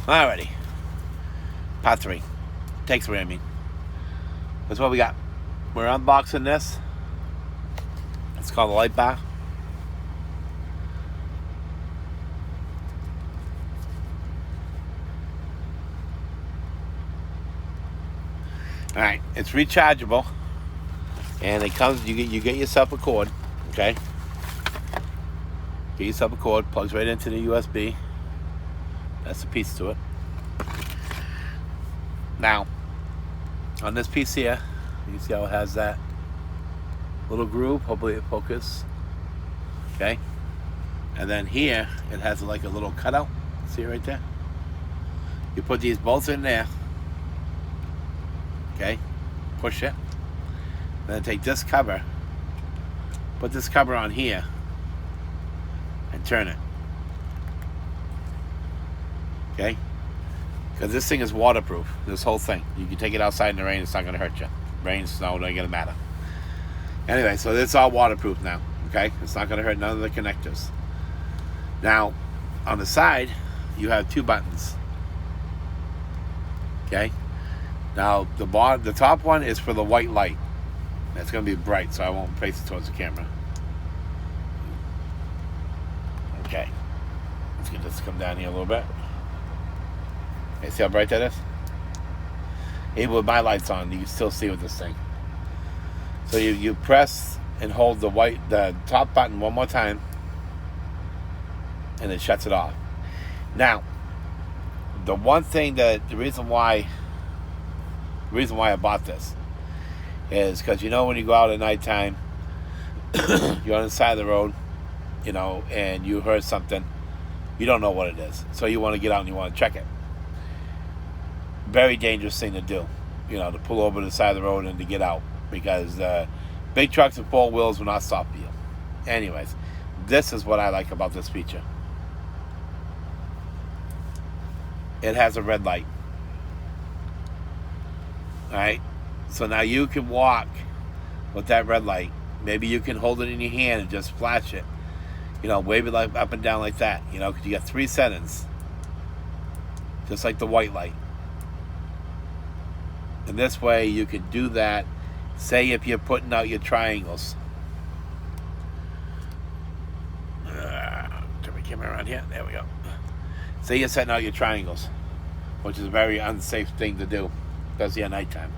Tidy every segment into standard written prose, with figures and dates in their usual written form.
Alrighty. Part 3. Take 3, I mean. That's what we got. We're unboxing this. It's called the light bar. Alright, it's rechargeable. And it comes, you get yourself a cord, okay? Get yourself a cord, plugs right into the USB. That's the piece to it. Now, on this piece here, you see how it has that little groove, hopefully it focuses, okay? And then here, it has like a little cutout, see it right there? You put these both in there, okay? Push it. Then take this cover, put this cover on here, and turn it. Okay? Because this thing is waterproof, this whole thing. You can take it outside in the rain, it's not going to hurt you. Rain, snow, don't gonna matter. Anyway, so it's all waterproof now, okay? It's not going to hurt none of the connectors. Now, on the side, you have 2 buttons. Okay? Now, the top one is for the white light. It's going to be bright, so I won't face it towards the camera. Okay. Let's get this to come down here a little bit. Okay, see how bright that is? Even with my lights on, you can still see with this thing. So you press and hold the top button one more time, and it shuts it off. Now, the reason why I bought this is because when you go out at nighttime, you're on the side of the road, and you heard something, you don't know what it is, so you want to get out and you want to check it. Very dangerous thing to do, to pull over to the side of the road and to get out, because big trucks and 4 wheels will not stop you. Anyways, this is what I like about this feature. It has a red light. Alright, so now you can walk with that red light. Maybe you can hold it in your hand and just flash it. Wave it up and down like that. Because you got 3 settings. Just like the white light. And this way you can do that. Say if you're putting out your triangles. Turn my camera around here. There we go. Say you're setting out your triangles, which is a very unsafe thing to do, especially at nighttime.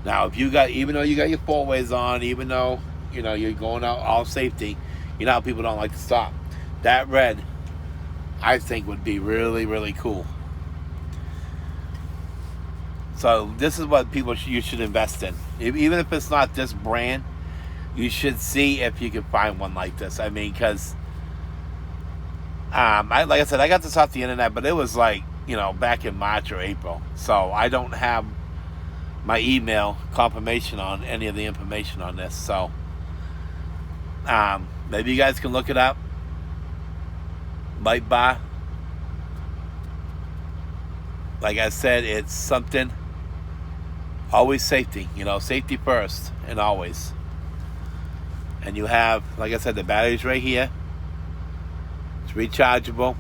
Now, even though you got your 4-ways on, even though you're going out all safety, how people don't like to stop. That red, I think, would be really, really cool. So this is what you should invest in. Even if it's not this brand, you should see if you can find one like this. I mean, because like I said, I got this off the internet, but it was like back in March or April. So I don't have my email confirmation on any of the information on this. So maybe you guys can look it up. Light bar. Like I said, it's something. Always safety, safety first and always. And you have, like I said, the batteries right here. It's rechargeable.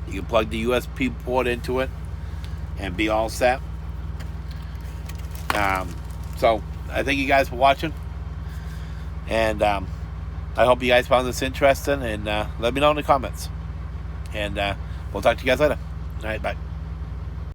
You can plug the USB port into it and be all set. So I thank you guys for watching, and I hope you guys found this interesting, and let me know in the comments, and we'll talk to you guys later. All right, bye.